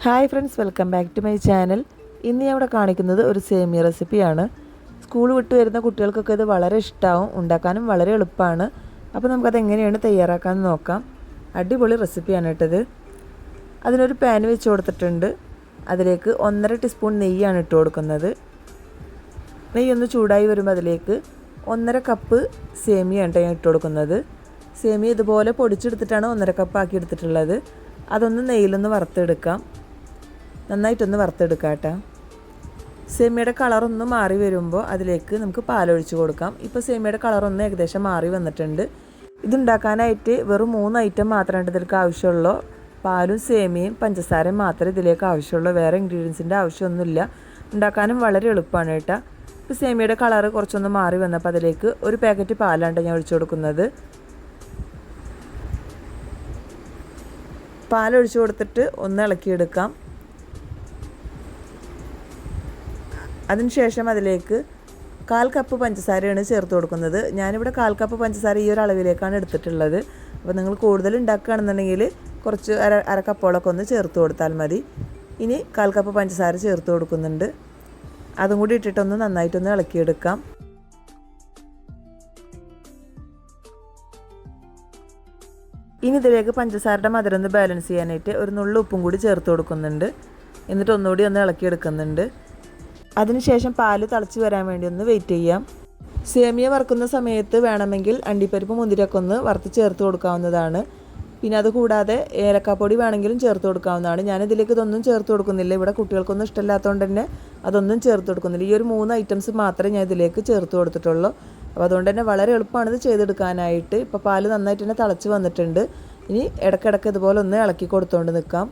Hi friends, welcome back to my channel. ഇന്ന് ഞാൻ ഇവിടെ കാണിക്കുന്നത് ഒരു സേമിയ റെസിപ്പിയാണ്. സ്കൂൾ വിട്ട് വരുന്ന കുട്ടികൾക്കൊക്കെ ഇത് വളരെ ഇഷ്ടമാവും, ഉണ്ടാക്കാനും വളരെ എളുപ്പമാണ്. അപ്പോൾ നമുക്കത് എങ്ങനെയാണ് തയ്യാറാക്കാമെന്ന് നോക്കാം. അടിപൊളി റെസിപ്പിയാണ് കേട്ടത്. അതിനൊരു പാൻ വെച്ച് കൊടുത്തിട്ടുണ്ട്. അതിലേക്ക് 1.5 ടീസ്പൂൺ നെയ്യാണ് ഇട്ട് കൊടുക്കുന്നത്. നെയ്യൊന്ന് ചൂടായി വരുമ്പോൾ അതിലേക്ക് 1.5 കപ്പ് സേമിയാണ് ഞാൻ ഇട്ട് കൊടുക്കുന്നത്. സേമിയ ഇതുപോലെ പൊടിച്ചെടുത്തിട്ടാണ് 1.5 കപ്പ് ആക്കി എടുത്തിട്ടുള്ളത്. അതൊന്ന് നെയ്യിലൊന്ന് വറുത്തെടുക്കാം. നന്നായിട്ടൊന്ന് വറുത്തെടുക്കാം കേട്ടോ. സേമിയയുടെ കളറൊന്ന് മാറി വരുമ്പോൾ അതിലേക്ക് നമുക്ക് പാലൊഴിച്ച് കൊടുക്കാം. ഇപ്പോൾ സേമിയയുടെ കളറൊന്ന് ഏകദേശം മാറി വന്നിട്ടുണ്ട്. ഇതുണ്ടാക്കാനായിട്ട് വെറും 3 ഐറ്റം മാത്രമേ ഇതിലേക്ക് ആവശ്യമുള്ളൂ. പാലും സേമിയയും പഞ്ചസാരയും മാത്രമേ ഇതിലേക്ക് ആവശ്യമുള്ളൂ. വേറെ ഇൻഗ്രീഡിയൻസിൻ്റെ ആവശ്യമൊന്നുമില്ല. ഉണ്ടാക്കാനും വളരെ എളുപ്പമാണ് കേട്ടോ. ഇപ്പോൾ സേമിയയുടെ കളറ് കുറച്ചൊന്ന് മാറി വന്നപ്പോൾ അതിലേക്ക് ഒരു പാക്കറ്റ് പാലാണ് ഞാൻ ഒഴിച്ചു കൊടുക്കുന്നത്. പാലൊഴിച്ച് കൊടുത്തിട്ട് ഒന്ന് ഇളക്കിയെടുക്കാം. അതിനുശേഷം അതിലേക്ക് 1/4 കപ്പ് പഞ്ചസാരയാണ് ചേർത്ത് കൊടുക്കുന്നത്. ഞാനിവിടെ 1/4 കപ്പ് പഞ്ചസാര ഈ ഒരു അളവിലേക്കാണ് എടുത്തിട്ടുള്ളത്. അപ്പോൾ നിങ്ങൾ കൂടുതൽ ഉണ്ടാക്കുകയാണെന്നുണ്ടെങ്കിൽ കുറച്ച് അര കപ്പോളൊക്കെ ഒന്ന് ചേർത്ത് കൊടുത്താൽ മതി. ഇനി 1/4 കപ്പ് പഞ്ചസാര ചേർത്ത് കൊടുക്കുന്നുണ്ട്. അതും കൂടി ഇട്ടിട്ടൊന്ന് നന്നായിട്ടൊന്ന് ഇളക്കിയെടുക്കാം. ഇനി ഇതിലേക്ക് പഞ്ചസാരയുടെ മധുരം ഒന്ന് ബാലൻസ് ചെയ്യാനായിട്ട് ഒരു നുള്ളു ഉപ്പും കൂടി ചേർത്ത് കൊടുക്കുന്നുണ്ട്. എന്നിട്ട് ഒന്നുകൂടി ഒന്ന് ഇളക്കിയെടുക്കുന്നുണ്ട്. അതിനുശേഷം പാല് തിളച്ച് വരാൻ വേണ്ടി ഒന്ന് വെയിറ്റ് ചെയ്യാം. സേമിയ വറുക്കുന്ന സമയത്ത് വേണമെങ്കിൽ അണ്ടിപ്പരിപ്പ് മുന്തിരിയൊക്കെ ഒന്ന് വറുത്ത് ചേർത്ത് കൊടുക്കാവുന്നതാണ്. പിന്നെ അതുകൂടാതെ ഏലക്കാപ്പൊടി വേണമെങ്കിലും ചേർത്ത് കൊടുക്കാവുന്നതാണ്. ഞാനിതിലേക്ക് ഇതൊന്നും ചേർത്ത് കൊടുക്കുന്നില്ല. ഇവിടെ കുട്ടികൾക്കൊന്നും ഇഷ്ടമില്ലാത്തതുകൊണ്ട് തന്നെ അതൊന്നും ചേർത്ത് കൊടുക്കുന്നില്ല. ഈ ഒരു 3 ഐറ്റംസ് മാത്രമേ ഞാൻ ഇതിലേക്ക് ചേർത്ത് കൊടുത്തിട്ടുള്ളൂ. അപ്പോൾ അതുകൊണ്ട് തന്നെ വളരെ എളുപ്പമാണ് ഇത് ചെയ്തെടുക്കാനായിട്ട്. ഇപ്പോൾ പാല് നന്നായിട്ട് തന്നെ തിളച്ച് വന്നിട്ടുണ്ട്. ഇനി ഇടയ്ക്കിടയ്ക്ക് ഇതുപോലെ ഒന്ന് ഇളക്കി കൊടുത്തുകൊണ്ട് നിൽക്കാം.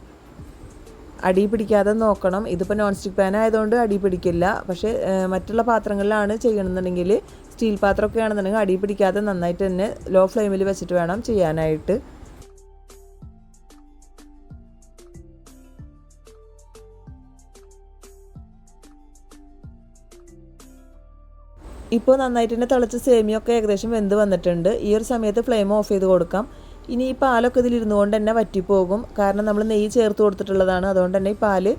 അടി പിടിക്കാതെ നോക്കണം. ഇതിപ്പോൾ നോൺ സ്റ്റിക്ക് പാൻ ആയതുകൊണ്ട് അടി പിടിക്കില്ല. പക്ഷേ മറ്റുള്ള പാത്രങ്ങളിലാണ് ചെയ്യണമെന്നുണ്ടെങ്കിൽ, സ്റ്റീൽ പാത്രമൊക്കെ ആണെന്നുണ്ടെങ്കിൽ അടി പിടിക്കാതെ നന്നായിട്ട് തന്നെ ലോ ഫ്ലെയിമിൽ വെച്ചിട്ട് വേണം ചെയ്യാനായിട്ട്. ഇപ്പോൾ നന്നായിട്ട് തന്നെ തിളച്ച സേമിയൊക്കെ ഏകദേശം വെന്ത് വന്നിട്ടുണ്ട്. ഈ ഒരു സമയത്ത് ഫ്ലെയിം ഓഫ് ചെയ്ത് കൊടുക്കാം. ഇനി ഈ പാലൊക്കെ ഇതിലിരുന്നു കൊണ്ട് തന്നെ വറ്റിപ്പോകും. കാരണം നമ്മൾ നെയ്യ് ചേർത്ത് കൊടുത്തിട്ടുള്ളതാണ്. അതുകൊണ്ട് തന്നെ ഈ പാല്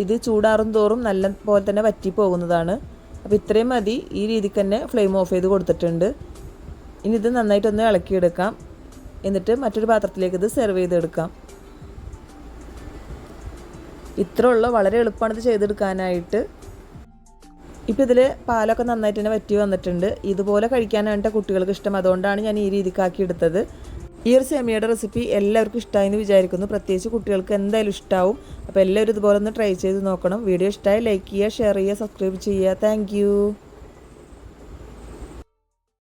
ഇത് ചൂടാറും തോറും നല്ല പോലെ തന്നെ വറ്റിപ്പോകുന്നതാണ്. അപ്പോൾ ഇത്രയും മതി. ഈ രീതിക്ക് തന്നെ ഫ്ലെയിം ഓഫ് ചെയ്ത് കൊടുത്തിട്ടുണ്ട്. ഇനി ഇത് നന്നായിട്ടൊന്ന് ഇളക്കിയെടുക്കാം. എന്നിട്ട് മറ്റൊരു പാത്രത്തിലേക്ക് ഇത് സെർവ് ചെയ്തെടുക്കാം. ഇത്ര ഉള്ള വളരെ എളുപ്പമാണ് ഇത് ചെയ്തെടുക്കാനായിട്ട്. ഇപ്പോൾ ഇതിൽ പാലൊക്കെ നന്നായിട്ട് തന്നെ വറ്റി വന്നിട്ടുണ്ട്. ഇതുപോലെ കഴിക്കാനായിട്ട് കുട്ടികൾക്ക് ഇഷ്ടം. അതുകൊണ്ടാണ് ഞാൻ ഈ രീതിക്കാക്കി എടുത്തത്. ഈ ഒരു സേമിയയുടെ റെസിപ്പി എല്ലാവർക്കും ഇഷ്ടമായി എന്ന് വിചാരിക്കുന്നു. പ്രത്യേകിച്ച് കുട്ടികൾക്ക് എന്തായാലും ഇഷ്ടമാവും. അപ്പോൾ എല്ലാവരും ഇതുപോലെ ഒന്ന് ട്രൈ ചെയ്ത് നോക്കണം. വീഡിയോ ഇഷ്ടമായി ലൈക്ക് ചെയ്യുക, ഷെയർ ചെയ്യുക, സബ്സ്ക്രൈബ് ചെയ്യുക. താങ്ക്